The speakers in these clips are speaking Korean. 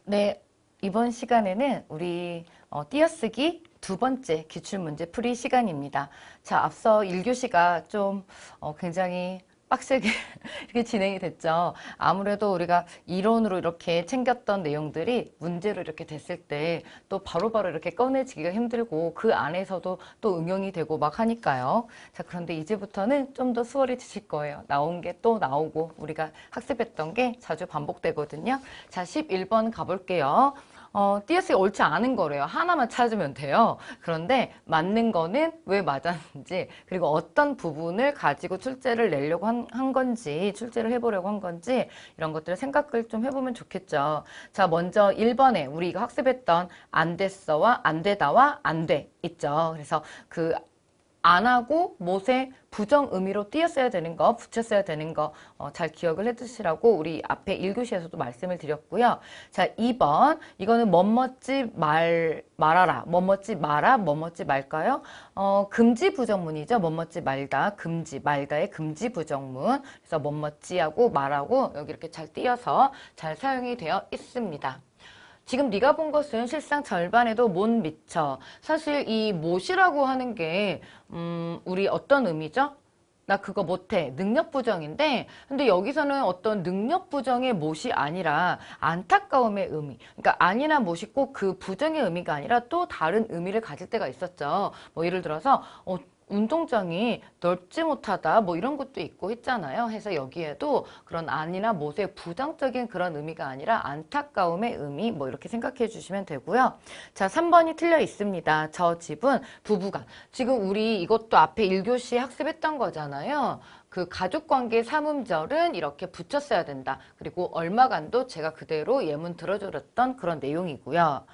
네, 이번 시간에는 우리 띄어쓰기 두 번째 기출문제 풀이 시간입니다. 자, 앞서 1교시가 좀 굉장히 빡세게 이렇게 진행이 됐죠. 아무래도 우리가 이론으로 이렇게 챙겼던 내용들이 문제로 이렇게 됐을 때 또 바로바로 이렇게 꺼내지기가 힘들고 그 안에서도 또 응용이 되고 막 하니까요. 자, 그런데 이제부터는 좀 더 수월해지실 거예요. 나온 게 또 나오고 우리가 학습했던 게 자주 반복되거든요. 자, 11번 가볼게요. 띄어쓰기 옳지 않은 거래요. 하나만 찾으면 돼요. 그런데 맞는 거는 왜 맞았는지, 그리고 어떤 부분을 가지고 출제를 내려고 한 건지, 출제를 해보려고 한 건지, 이런 것들을 생각을 좀 해보면 좋겠죠. 자, 먼저 1번에 우리 이거 학습했던 안 됐어와 안 되다와 안 돼 있죠. 그래서 그 안 하고 못에 부정 의미로 띄었어야 되는 거, 붙였어야 되는 거 잘 기억을 해두시라고 우리 앞에 1교시에서도 말씀을 드렸고요. 자, 2번 이거는 뭐뭐지 말아라, 뭐뭐지 마라, 뭐뭐지 말까요? 금지 부정문이죠. 뭐뭐지 말다, 금지, 말다의 금지 부정문. 그래서 뭐뭐지하고 말하고 여기 이렇게 잘 띄어서 잘 사용이 되어 있습니다. 지금 네가 본 것은 실상 절반에도 못 미쳐. 사실 이 못이라고 하는 게 우리 어떤 의미죠? 나 그거 못해. 능력 부정인데 근데 여기서는 어떤 능력 부정의 못이 아니라 안타까움의 의미. 그러니까 아니나 못이 꼭 그 부정의 의미가 아니라 또 다른 의미를 가질 때가 있었죠. 뭐 예를 들어서 운동장이 넓지 못하다 뭐 이런 것도 있고 했잖아요. 해서 여기에도 그런 아니나 못의 부정적인 그런 의미가 아니라 안타까움의 의미 뭐 이렇게 생각해 주시면 되고요. 자, 3번이 틀려 있습니다. 저 집은 부부간. 지금 우리 이것도 앞에 1교시 학습했던 거잖아요. 그 가족관계 삼음절은 이렇게 붙였어야 된다. 그리고 얼마간도 제가 그대로 예문 들어줬던 그런 내용이고요.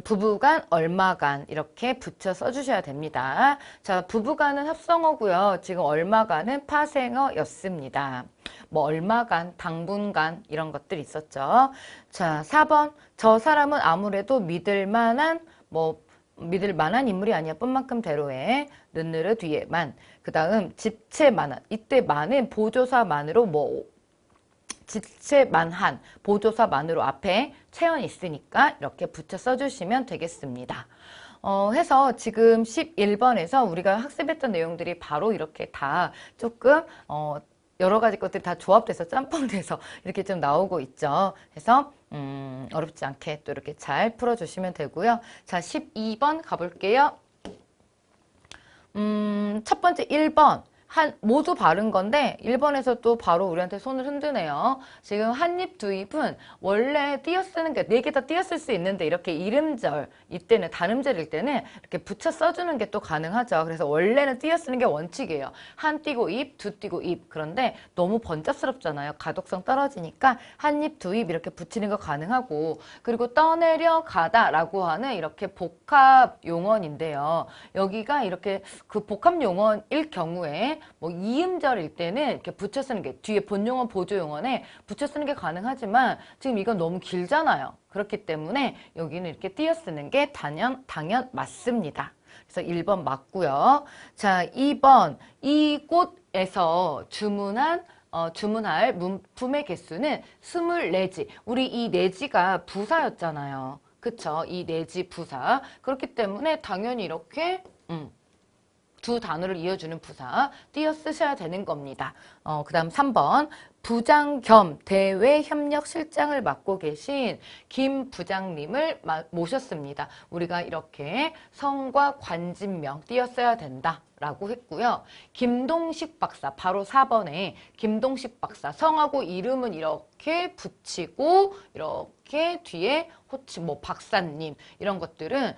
부부간, 얼마간 이렇게 붙여 써주셔야 됩니다. 자, 부부간은 합성어고요. 지금 얼마간은 파생어였습니다. 뭐 얼마간, 당분간 이런 것들이 있었죠. 자, 4번 저 사람은 아무래도 믿을 만한 인물이 아니야 뿐만큼 대로에 느느르 뒤에만. 그 다음 집채만한, 이때 만은 보조사만으로 집채만한, 보조사만으로 앞에 체언이 있으니까 이렇게 붙여 써주시면 되겠습니다. 해서 지금 11번에서 우리가 학습했던 내용들이 바로 이렇게 다 조금 여러 가지 것들이 다 조합돼서 짬뽕돼서 이렇게 좀 나오고 있죠. 그래서 어렵지 않게 또 이렇게 잘 풀어주시면 되고요. 자, 12번 가볼게요. 첫 번째 1번. 모두 바른 건데 1번에서 또 바로 우리한테 손을 흔드네요. 지금 한입 두입은 원래 띄어쓰는 게 4개 다 띄어쓸 수 있는데 이렇게 이름절, 이때는 단음절일 때는 이렇게 붙여 써주는 게 또 가능하죠. 그래서 원래는 띄어쓰는 게 원칙이에요. 한 띄고 입, 두 띄고 입. 그런데 너무 번잡스럽잖아요. 가독성 떨어지니까 한입 두입 이렇게 붙이는 거 가능하고, 그리고 떠내려 가다라고 하는 이렇게 복합 용언인데요. 여기가 이렇게 그 복합 용언일 경우에 뭐 이음절일 때는 이렇게 붙여 쓰는 게 뒤에 본용언 보조용언에 붙여 쓰는 게 가능하지만 지금 이건 너무 길잖아요. 그렇기 때문에 여기는 이렇게 띄어 쓰는 게 당연 맞습니다. 그래서 1번 맞고요. 자, 2번 이곳에서 주문할 문품의 개수는 24지. 우리 이 내지가 부사였잖아요. 그쵸? 이 내지 부사. 그렇기 때문에 당연히 이렇게 두 단어를 이어주는 부사 띄어 쓰셔야 되는 겁니다. 그 다음 3번 부장 겸 대외협력실장을 맡고 계신 김 부장님을 모셨습니다. 우리가 이렇게 성과 관진명 띄어 써야 된다 라고 했고요. 김동식 박사, 바로 4번에 김동식 박사, 성하고 이름은 이렇게 붙이고 이렇게 뒤에 호칭, 박사님 이런 것들은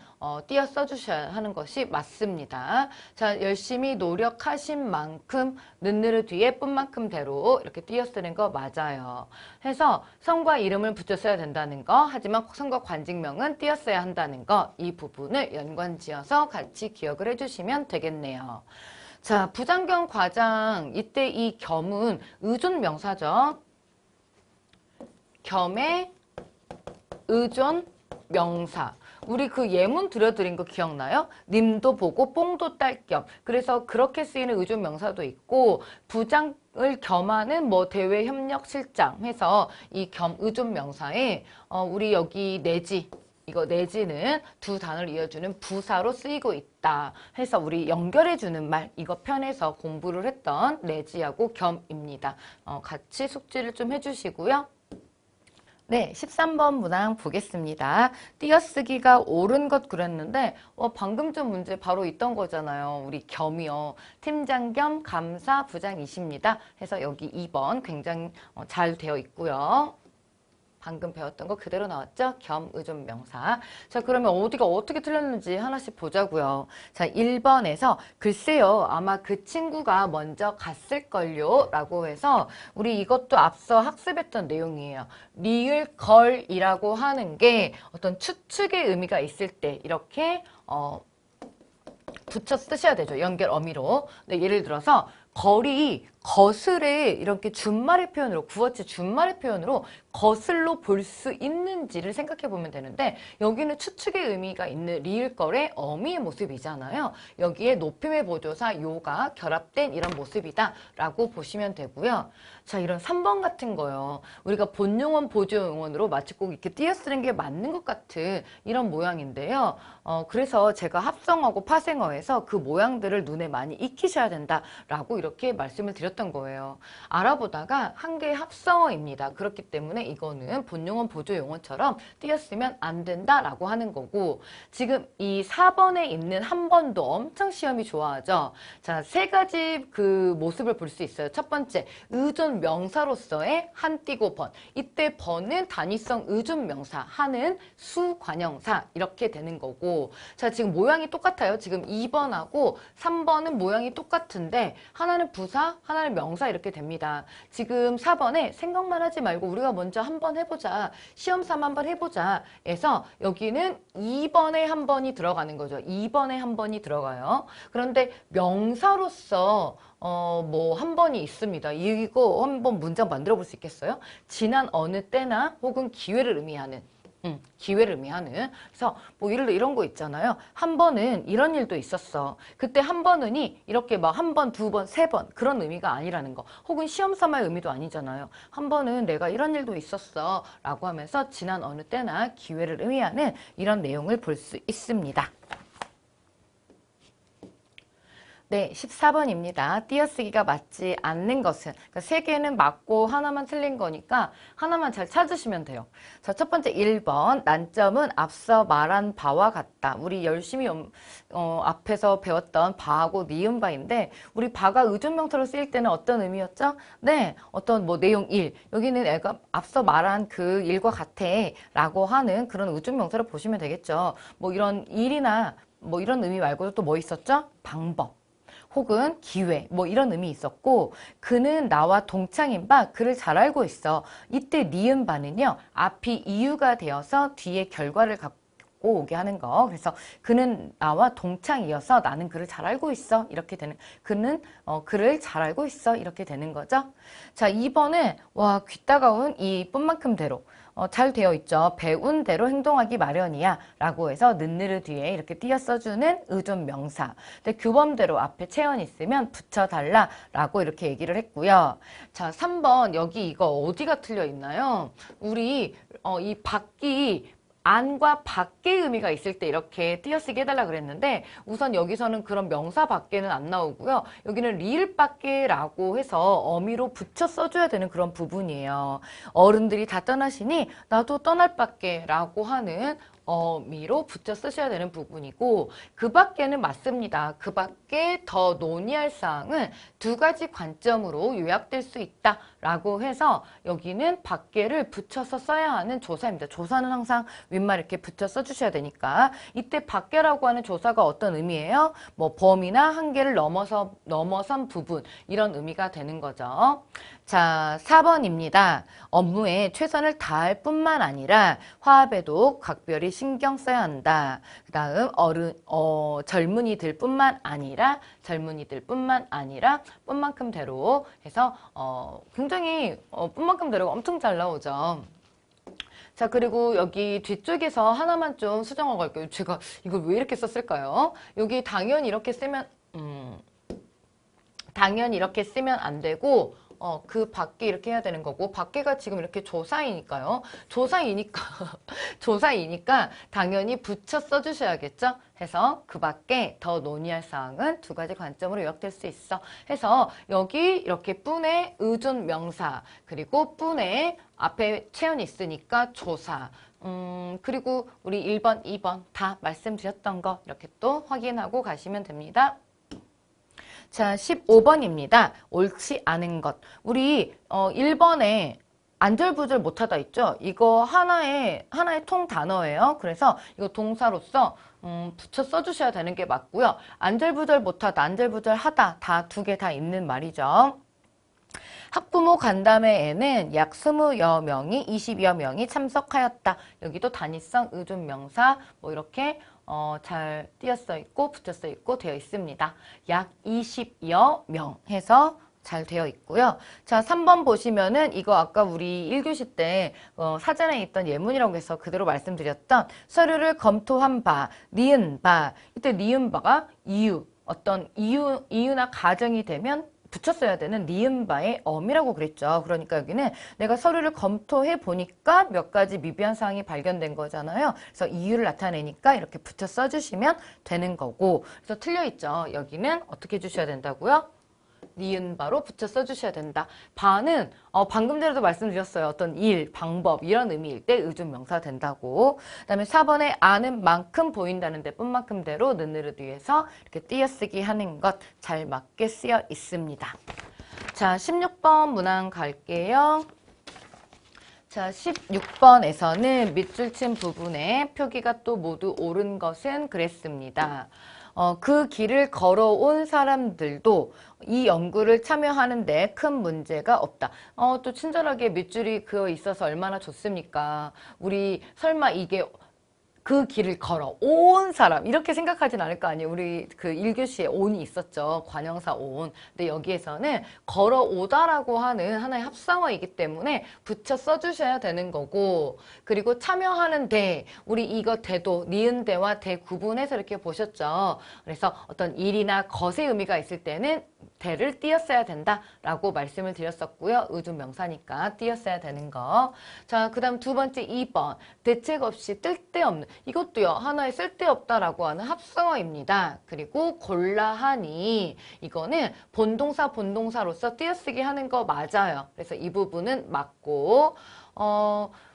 띄어 써주셔야 하는 것이 맞습니다. 자, 열심히 노력하신 만큼 느느르 뒤에 뿐만큼대로 이렇게 띄어 쓰는 거 맞아요. 해서 성과 이름을 붙여 써야 된다는 거, 하지만 성과 관직명은 띄어 써야 한다는 거, 이 부분을 연관지어서 같이 기억을 해주시면 되겠네요. 자, 부장 겸 과장, 이때 이 겸은 의존 명사죠. 겸의 의존 명사. 우리 그 예문 들려드린 거 기억나요? 님도 보고 뽕도 딸 겸. 그래서 그렇게 쓰이는 의존 명사도 있고 부장 을 겸하는 뭐 대외 협력 실장 해서 이 겸 의존 명사에 우리 여기 내지 이거 내지는 두 단어를 이어주는 부사로 쓰이고 있다 해서 우리 연결해주는 말 이거 편에서 공부를 했던 내지하고 겸입니다. 같이 숙지를 좀 해주시고요. 네, 13번 문항 보겠습니다. 띄어쓰기가 옳은 것 그랬는데 방금 전 문제 바로 있던 거잖아요. 우리 겸이요. 팀장 겸 감사 부장이십니다. 해서 여기 2번 굉장히 잘 되어 있고요. 방금 배웠던 거 그대로 나왔죠? 겸 의존 명사. 자, 그러면 어디가 어떻게 틀렸는지 하나씩 보자고요. 자, 1번에서 글쎄요. 아마 그 친구가 먼저 갔을걸요. 라고 해서 우리 이것도 앞서 학습했던 내용이에요. 리을 걸이라고 하는 게 어떤 추측의 의미가 있을 때 이렇게 붙여 쓰셔야 되죠. 연결 어미로. 네, 예를 들어서 거리, 거슬에 이렇게 준말의 표현으로 구어체 준말의 표현으로 거슬로 볼 수 있는지를 생각해 보면 되는데 여기는 추측의 의미가 있는 리을걸의 어미의 모습이잖아요. 여기에 높임의 보조사 요가 결합된 이런 모습이다 라고 보시면 되고요. 자, 이런 3번 같은 거요. 우리가 본용언 보조용언으로 마치 꼭 이렇게 띄어쓰는 게 맞는 것 같은 이런 모양인데요. 그래서 제가 합성어고 파생어에서 그 모양들을 눈에 많이 익히셔야 된다라고 이렇게 말씀을 드렸던 거예요. 알아보다가 한 개의 합성어입니다. 그렇기 때문에 이거는 본용언 보조용언처럼 띄었으면 안 된다라고 하는 거고 지금 이 4번에 있는 한 번도 엄청 시험이 좋아하죠. 자, 세 가지 그 모습을 볼 수 있어요. 첫 번째, 의존 명사로서의 한 띄고 번. 이때 번은 단위성 의존 명사, 한은 수관형사 이렇게 되는 거고 자, 지금 모양이 똑같아요. 지금 2번하고 3번은 모양이 똑같은데 하나는 부사, 하나는 명사 이렇게 됩니다. 지금 4번에 생각만 하지 말고 우리가 먼저 한번 해보자. 시험 삼아 한번 해보자. 해서 여기는 2번에 한 번이 들어가는 거죠. 2번에 한 번이 들어가요. 그런데 명사로서 뭐 한 번이 있습니다. 이거 한번 문장 만들어 볼 수 있겠어요? 지난 어느 때나 혹은 기회를 의미하는 기회를 의미하는. 그래서 뭐 예를 들어 이런 거 있잖아요. 한 번은 이런 일도 있었어. 그때 한 번은이 이렇게 막 한 번, 두 번, 세 번 그런 의미가 아니라는 거. 혹은 시험 삼아의 의미도 아니잖아요. 한 번은 내가 이런 일도 있었어 라고 하면서 지난 어느 때나 기회를 의미하는 이런 내용을 볼 수 있습니다. 네, 14번입니다. 띄어쓰기가 맞지 않는 것은 그러니까 세 개는 맞고 하나만 틀린 거니까 하나만 잘 찾으시면 돼요. 자, 첫 번째 1번 난점은 앞서 말한 바와 같다. 우리 열심히 앞에서 배웠던 바하고 니은 바인데 우리 바가 의존명사로 쓰일 때는 어떤 의미였죠? 네, 어떤 뭐 내용 1. 여기는 애가 앞서 말한 그 일과 같아 라고 하는 그런 의존명사를 보시면 되겠죠. 뭐 이런 일이나 뭐 이런 의미 말고도 또 뭐 있었죠? 방법. 혹은 기회 뭐 이런 의미 있었고 그는 나와 동창인 바 그를 잘 알고 있어. 이때 니은 바는요. 앞이 이유가 되어서 뒤에 결과를 갖고 오게 하는 거. 그래서 그는 나와 동창이어서 나는 그를 잘 알고 있어. 이렇게 되는 그는 그를 잘 알고 있어. 이렇게 되는 거죠. 자, 2번은 와 귀따가운 이 뿐만큼대로 잘 되어 있죠. 배운 대로 행동하기 마련이야 라고 해서 는느르 뒤에 이렇게 띄어 써주는 의존 명사. 근데 규범대로 앞에 체언 있으면 붙여달라 라고 이렇게 얘기를 했고요. 자, 3번 여기 이거 어디가 틀려 있나요? 우리 이 밖이 안과 밖의 의미가 있을 때 이렇게 띄어쓰기 해달라 그랬는데 우선 여기서는 그런 명사 밖에는 안 나오고요. 여기는 리을 밖에라고 해서 어미로 붙여 써줘야 되는 그런 부분이에요. 어른들이 다 떠나시니 나도 떠날 밖에 라고 하는 어미로 붙여 쓰셔야 되는 부분이고 그 밖에는 맞습니다. 그 밖에 더 논의할 사항은 두 가지 관점으로 요약될 수 있다 라고 해서 여기는 밖에를 붙여서 써야 하는 조사입니다. 조사는 항상 윗말 이렇게 붙여 써주셔야 되니까 이때 밖에라고 하는 조사가 어떤 의미예요? 뭐 범위나 한계를 넘어선 부분 이런 의미가 되는 거죠. 자, 4번입니다. 업무에 최선을 다할 뿐만 아니라 화합에도 각별히 신경 써야 한다. 그 다음 젊은이들 뿐만 아니라 뿐만큼대로 해서 굉장히 뿐만큼대로가 엄청 잘 나오죠. 자, 그리고 여기 뒤쪽에서 하나만 좀 수정하고 갈게요. 제가 이걸 왜 이렇게 썼을까요? 여기 당연히 이렇게 쓰면 당연히 이렇게 쓰면 안 되고 그 밖에 이렇게 해야 되는 거고 밖에가 지금 이렇게 조사이니까요. 조사이니까 조사이니까 당연히 붙여 써주셔야겠죠. 해서 그 밖에 더 논의할 사항은 두 가지 관점으로 요약될 수 있어. 해서 여기 이렇게 뿐의 의존 명사 그리고 뿐의 앞에 체온이 있으니까 조사 그리고 우리 1번, 2번 다 말씀드렸던 거 이렇게 또 확인하고 가시면 됩니다. 자, 15번입니다. 옳지 않은 것. 우리 1번에 안절부절 못하다 있죠? 이거 하나의 통 단어예요. 그래서 이거 동사로서 붙여 써주셔야 되는 게 맞고요. 안절부절 못하다, 안절부절 하다 다 두 개 다 있는 말이죠. 학부모 간담회에는 약 20여 명이 20여 명이 참석하였다. 여기도 단위성 의존 명사 뭐 이렇게 잘 띄어써 있고 붙여써 있고 되어 있습니다. 약 20여 명 해서 잘 되어 있고요. 자, 3번 보시면은 이거 아까 우리 1교시 때 사전에 있던 예문이라고 해서 그대로 말씀드렸던 서류를 검토한 바, 니은 바. 이때 니은 바가 이유, 어떤 이유나 가정이 되면 붙였어야 되는 니은바의 엄이라고 그랬죠. 그러니까 여기는 내가 서류를 검토해 보니까 몇 가지 미비한 사항이 발견된 거잖아요. 그래서 이유를 나타내니까 이렇게 붙여 써주시면 되는 거고. 그래서 틀려있죠. 여기는 어떻게 해주셔야 된다고요? 니은바로 붙여 써주셔야 된다. 바는 방금 전에도 말씀드렸어요. 어떤 일, 방법 이런 의미일 때 의존 명사가 된다고. 그 다음에 4번에 아는 만큼 보인다는 데 뿐만큼대로 느느르 뒤에서 이렇게 띄어쓰기 하는 것 잘 맞게 쓰여 있습니다. 자, 16번 문항 갈게요. 자, 16번에서는 밑줄 친 부분에 표기가 또 모두 옳은 것은 그랬습니다. 그 길을 걸어온 사람들도 이 연구를 참여하는데 큰 문제가 없다. 또 친절하게 밑줄이 그어 있어서 얼마나 좋습니까? 우리 설마 이게 그 길을 걸어 온 사람 이렇게 생각하진 않을 거 아니에요. 우리 그 1교시에 온이 있었죠. 관형사 온. 근데 여기에서는 걸어오다라고 하는 하나의 합성어이기 때문에 붙여 써주셔야 되는 거고 그리고 참여하는 대 우리 이거 대도 니은 대와 대 구분해서 이렇게 보셨죠. 그래서 어떤 일이나 것의 의미가 있을 때는 대를 띄었어야 된다라고 말씀을 드렸었고요. 의존 명사니까 띄었어야 되는 거. 자, 그 다음 두 번째 2번. 대책 없이 쓸데없는. 이것도요. 하나의 쓸데없다라고 하는 합성어입니다. 그리고 골라하니. 이거는 본동사로서 띄어쓰기 하는 거 맞아요. 그래서 이 부분은 맞고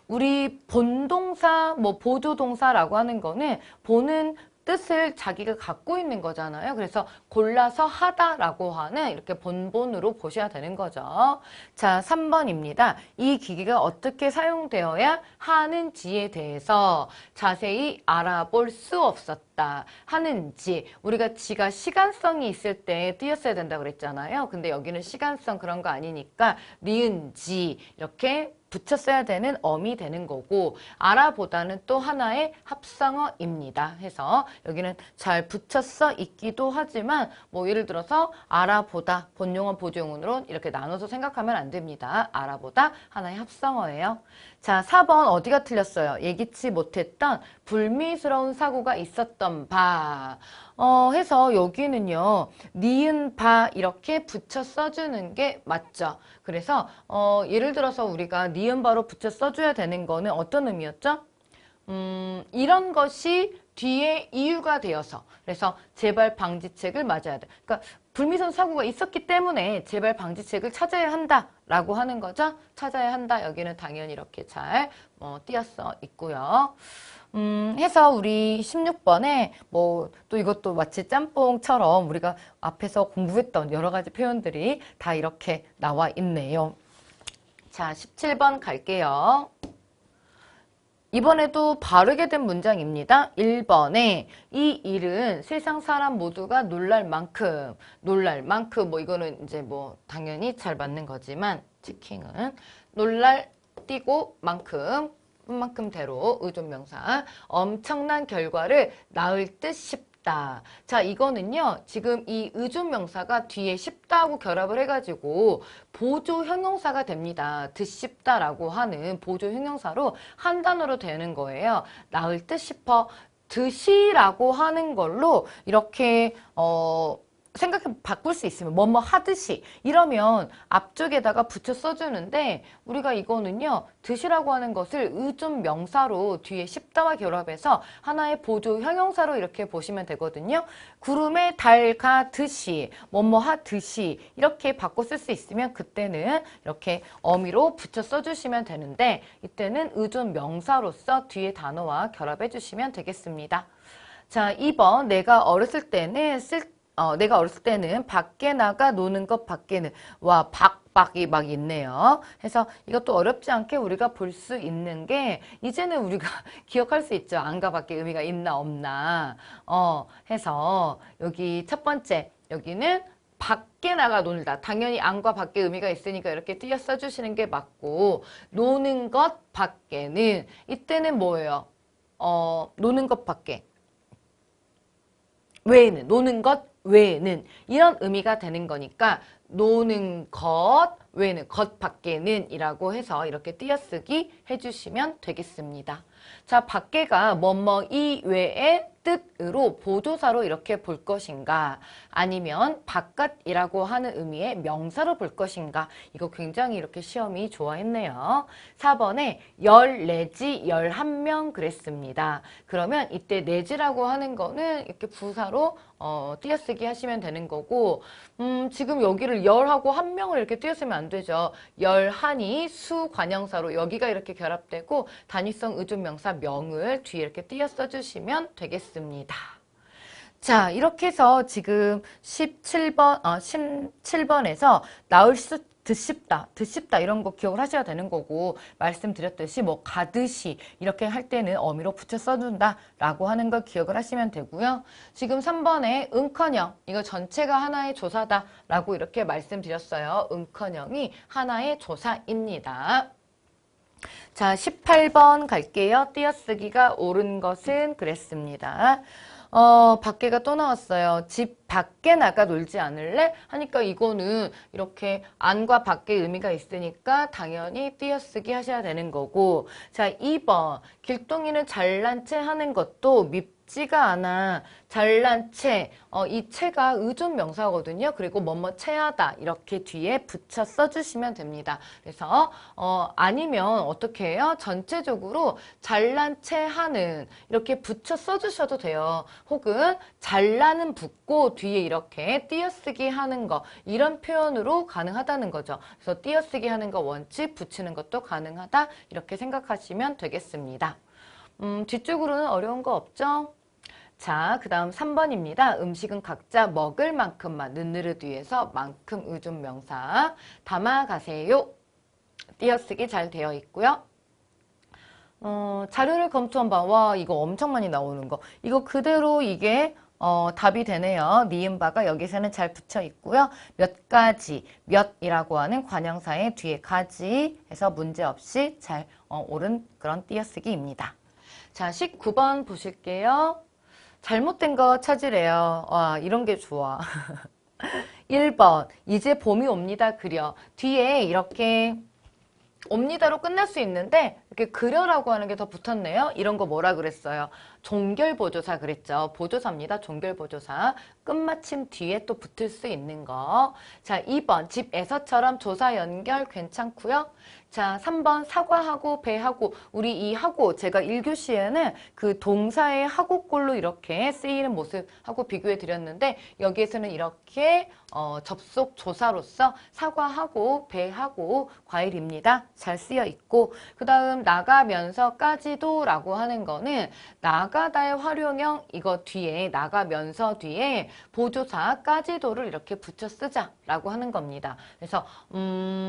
우리 본동사, 뭐 보조동사라고 하는 거는 보는 뜻을 자기가 갖고 있는 거잖아요. 그래서 골라서 하다라고 하는 이렇게 본본으로 보셔야 되는 거죠. 자, 3번입니다. 이 기기가 어떻게 사용되어야 하는지에 대해서 자세히 알아볼 수 없었다. 하는지 우리가 지가 시간성이 있을 때 띄었어야 된다고 그랬잖아요. 근데 여기는 시간성 그런 거 아니니까 니은지 이렇게 붙였어야 되는 엄이 되는 거고 알아보다는 또 하나의 합성어입니다. 해서 여기는 잘 붙였어 있기도 하지만 뭐 예를 들어서 알아보다 본용어 보조용어로 이렇게 나눠서 생각하면 안 됩니다. 알아보다 하나의 합성어예요. 자, 4번 어디가 틀렸어요? 예기치 못했던 불미스러운 사고가 있었던 바. 해서 여기는요. 니은 바 이렇게 붙여 써주는 게 맞죠. 그래서 예를 들어서 우리가 니은 바로 붙여 써줘야 되는 거는 어떤 의미였죠? 이런 것이 뒤에 이유가 되어서 그래서 재발 방지책을 맞아야 돼. 그러니까 불미스러운 사고가 있었기 때문에 재발 방지책을 찾아야 한다라고 하는 거죠. 찾아야 한다. 여기는 당연히 이렇게 잘 띄어서 있고요. 해서 우리 16번에 뭐 또 이것도 마치 짬뽕처럼 우리가 앞에서 공부했던 여러 가지 표현들이 다 이렇게 나와 있네요. 자, 17번 갈게요. 이번에도 바르게 된 문장입니다. 1번에 이 일은 세상 사람 모두가 놀랄 만큼 뭐 이거는 이제 뭐 당연히 잘 맞는 거지만 체킹은 놀랄 띄고 만큼대로 의존명사 엄청난 결과를 낳을 듯 싶다. 자, 이거는요. 지금 이 의존명사가 뒤에 싶다고 결합을 해가지고 보조 형용사가 됩니다. 듯 싶다라고 하는 보조 형용사로 한 단어로 되는 거예요. 낳을 듯 싶어. 듯이라고 하는 걸로 이렇게 생각해 바꿀 수 있으면 뭐뭐 하듯이 이러면 앞쪽에다가 붙여 써주는데 우리가 이거는요 듯이라고 하는 것을 의존 명사로 뒤에 쉽다와 결합해서 하나의 보조 형용사로 이렇게 보시면 되거든요. 구름에 달 가듯이 뭐뭐 하듯이 이렇게 바꿔 쓸 수 있으면 그때는 이렇게 어미로 붙여 써주시면 되는데 이때는 의존 명사로서 뒤에 단어와 결합해 주시면 되겠습니다. 자, 2번 내가 어렸을 때는 밖에 나가 노는 것 밖에는 와 박박이 막 있네요. 해서 이것도 어렵지 않게 우리가 볼 수 있는 게 이제는 우리가 기억할 수 있죠. 안과 밖에 의미가 있나 없나. 해서 여기 첫 번째 여기는 밖에 나가 놀다. 당연히 안과 밖에 의미가 있으니까 이렇게 띄어 써주시는 게 맞고 노는 것 밖에는 이때는 뭐예요? 노는 것 밖에 외에는 노는 것 외에는 이런 의미가 되는 거니까 노는 것 외에는 것 밖에는 이라고 해서 이렇게 띄어쓰기 해주시면 되겠습니다. 자, 밖에가 뭐뭐 이외의 뜻으로 보조사로 이렇게 볼 것인가 아니면 바깥이라고 하는 의미의 명사로 볼 것인가 이거 굉장히 이렇게 시험이 좋아했네요. 4번에 14지 11명 그랬습니다. 그러면 이때 내지라고 하는 거는 이렇게 부사로 띄어쓰기 하시면 되는 거고 지금 여기를 열하고 한 명을 이렇게 띄어쓰면 안 되죠. 열한이 수관형사로 여기가 이렇게 결합되고 단위성 의존명사 명을 뒤에 이렇게 띄어 써주시면 되겠습니다. 자, 이렇게 해서 지금 17번에서 나올 수 듣씹다 이런 거 기억을 하셔야 되는 거고 말씀드렸듯이 뭐 가듯이 이렇게 할 때는 어미로 붙여 써준다 라고 하는 걸 기억을 하시면 되고요. 지금 3번에 은커녕 이거 전체가 하나의 조사다 라고 이렇게 말씀드렸어요. 은커녕이 하나의 조사입니다. 자, 18번 갈게요. 띄어쓰기가 옳은 것은 그랬습니다. 밖에가 또 나왔어요. 집 밖에 나가 놀지 않을래? 하니까 이거는 이렇게 안과 밖의 의미가 있으니까 당연히 띄어쓰기 하셔야 되는 거고. 자, 2번. 길동이는 잘난 체 하는 것도 밉지가 않아. 잘난 채, 이 채가 의존 명사거든요. 그리고 뭐뭐 채하다 이렇게 뒤에 붙여 써주시면 됩니다. 그래서 아니면 어떻게 해요? 전체적으로 잘난 채하는 이렇게 붙여 써주셔도 돼요. 혹은 잘나는 붙고 뒤에 이렇게 띄어쓰기 하는 거 이런 표현으로 가능하다는 거죠. 그래서 띄어쓰기 하는 거 원칙 붙이는 것도 가능하다 이렇게 생각하시면 되겠습니다. 뒤쪽으로는 어려운 거 없죠? 자, 그 다음 3번입니다. 음식은 각자 먹을 만큼만 느느르 뒤에서 만큼 의존 명사 담아가세요. 띄어쓰기 잘 되어 있고요. 자료를 검토한 바, 와, 이거 엄청 많이 나오는 거. 이거 그대로 이게 답이 되네요. 니은바가 여기서는 잘 붙여 있고요. 몇 가지, 몇이라고 하는 관형사의 뒤에 가지 해서 문제없이 잘 옳은 그런 띄어쓰기입니다. 자, 19번 보실게요. 잘못된 거 찾으래요. 와, 이런 게 좋아. 1번, 이제 봄이 옵니다. 그려. 뒤에 이렇게 옵니다로 끝날 수 있는데 이렇게 그려라고 하는 게 더 붙었네요. 이런 거 뭐라 그랬어요? 종결보조사 그랬죠. 보조사입니다. 종결보조사. 끝마침 뒤에 또 붙을 수 있는 거. 자, 2번 집에서처럼 조사 연결 괜찮고요. 자, 3번 사과하고 배하고 우리 이 하고 제가 1교시에는 그 동사의 하고꼴로 이렇게 쓰이는 모습하고 비교해 드렸는데 여기에서는 이렇게 접속 조사로서 사과하고 배하고 과일입니다. 잘 쓰여 있고 그 다음 나가면서까지도 라고 하는 거는 나가다의 활용형 이거 뒤에 나가면서 뒤에 보조사까지도를 이렇게 붙여 쓰자 라고 하는 겁니다. 그래서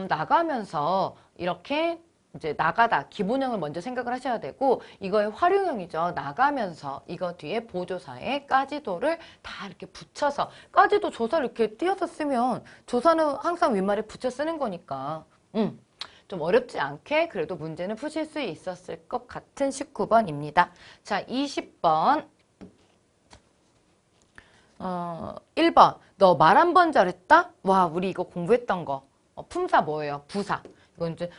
나가면서 이렇게 이제 나가다 기본형을 먼저 생각을 하셔야 되고 이거의 활용형이죠. 나가면서 이거 뒤에 보조사의 까지도를 다 이렇게 붙여서 까지도 조사를 이렇게 띄어서 쓰면 조사는 항상 윗말에 붙여 쓰는 거니까 좀 어렵지 않게 그래도 문제는 푸실 수 있었을 것 같은 19번입니다. 자, 20번 1번 너 말 한 번 잘했다? 와, 우리 이거 공부했던 거 품사 뭐예요? 부사. 이건 이제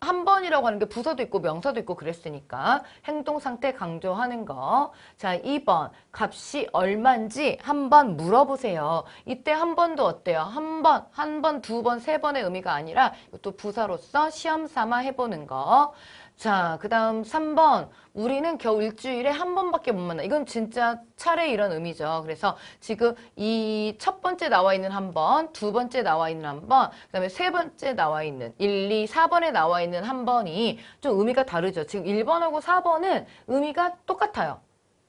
한 번이라고 하는 게 부사도 있고 명사도 있고 그랬으니까 행동 상태 강조하는 거. 자, 2번 값이 얼만지 한번 물어보세요. 이때 한 번도 어때요? 한 번, 두 번, 세 번의 의미가 아니라 이것도 부사로서 시험 삼아 해보는 거. 자, 그 다음 3번. 우리는 겨우 일주일에 한 번밖에 못 만나. 이건 진짜 차례 이런 의미죠. 그래서 지금 이 첫 번째 나와 있는 한 번, 두 번째 나와 있는 한 번, 그 다음에 세 번째 나와 있는 1, 2, 4번에 나와 있는 한 번이 좀 의미가 다르죠. 지금 1번하고 4번은 의미가 똑같아요.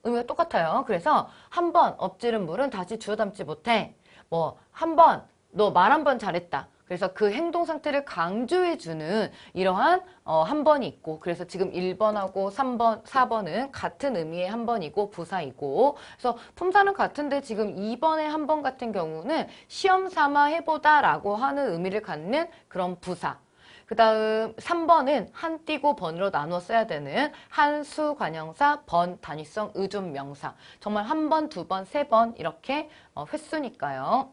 의미가 똑같아요. 그래서 한 번 엎지른 물은 다시 주워 담지 못해. 뭐 한 번, 너 말 한 번 잘했다. 그래서 그 행동 상태를 강조해주는 이러한 한 번이 있고, 그래서 지금 1번하고 3번, 4번은 같은 의미의 한 번이고 부사이고, 그래서 품사는 같은데 지금 2번의 한 번 같은 경우는 시험 삼아 해보다 라고 하는 의미를 갖는 그런 부사. 그 다음 3번은 한 띄고 번으로 나누어 써야 되는 한수 관형사, 번 단위성 의존 명사. 정말 한 번, 두 번, 세 번 이렇게 횟수니까요.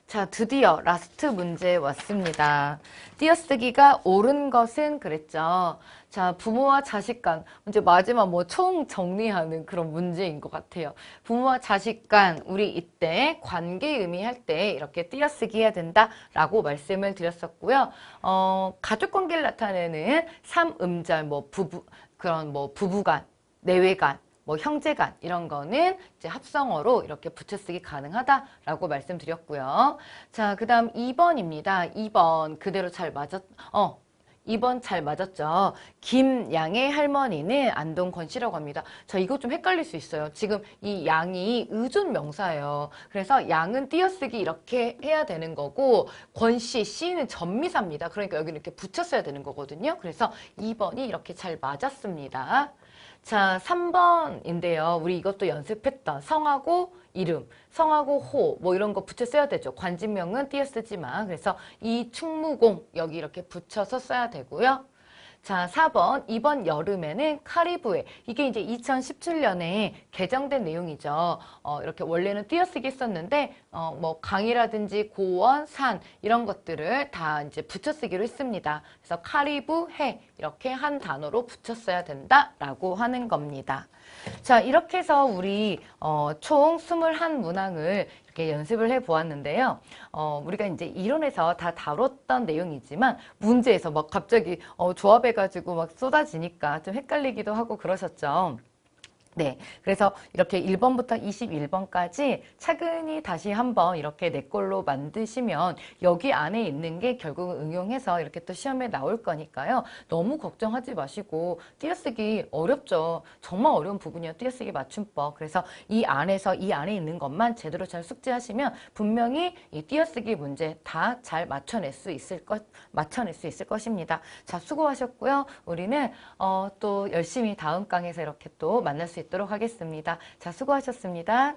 자, 드디어 라스트 문제 왔습니다. 띄어쓰기가 옳은 것은 그랬죠. 자, 부모와 자식 간, 이제 마지막 뭐 총 정리하는 그런 문제인 것 같아요. 부모와 자식 간, 우리 이때 관계 의미할 때 이렇게 띄어쓰기 해야 된다라고 말씀을 드렸었고요. 가족 관계를 나타내는 삼음절, 뭐 그런 뭐 부부간, 내외간, 뭐 형제간 이런 거는 이제 합성어로 이렇게 붙여쓰기 가능하다라고 말씀드렸고요. 자, 그다음 2번입니다. 2번 그대로 잘 2번 잘 맞았죠. 김양의 할머니는 안동 권씨라고 합니다. 자, 이거 좀 헷갈릴 수 있어요. 지금 이 양이 의존 명사예요. 그래서 양은 띄어쓰기 이렇게 해야 되는 거고 권씨, 씨는 전미사입니다. 그러니까 여기는 이렇게 붙였어야 되는 거거든요. 그래서 2번이 이렇게 잘 맞았습니다. 자, 3번인데요. 우리 이것도 연습했던 성하고 이름, 성하고 호, 뭐 이런 거 붙여 써야 되죠. 관진명은 띄어 쓰지만. 그래서 이 충무공 여기 이렇게 붙여서 써야 되고요. 자, 4번. 이번 여름에는 카리브해. 이게 이제 2017년에 개정된 내용이죠. 이렇게 원래는 띄어쓰기 했었는데, 뭐 강이라든지 고원, 산 이런 것들을 다 이제 붙여쓰기로 했습니다. 그래서 카리브해 이렇게 한 단어로 붙였어야 된다라고 하는 겁니다. 자, 이렇게 해서 우리 총 21문항을 이렇게 연습을 해 보았는데요. 우리가 이제 이론에서 다 다뤘던 내용이지만 문제에서 막 갑자기 조합해가지고 막 쏟아지니까 좀 헷갈리기도 하고 그러셨죠. 네, 그래서 이렇게 1번부터 21번까지 차근히 다시 한번 이렇게 네 걸로 만드시면 여기 안에 있는 게 결국은 응용해서 이렇게 또 시험에 나올 거니까요. 너무 걱정하지 마시고 띄어쓰기 어렵죠. 정말 어려운 부분이에요. 띄어쓰기 맞춤법. 그래서 이 안에서 이 안에 있는 것만 제대로 잘 숙지하시면 분명히 이 띄어쓰기 문제 다 잘 맞춰낼 수 있을 것입니다. 자, 수고하셨고요. 우리는 또 열심히 다음 강에서 이렇게 또 만날 수 있도록 하겠습니다. 자, 수고하셨습니다.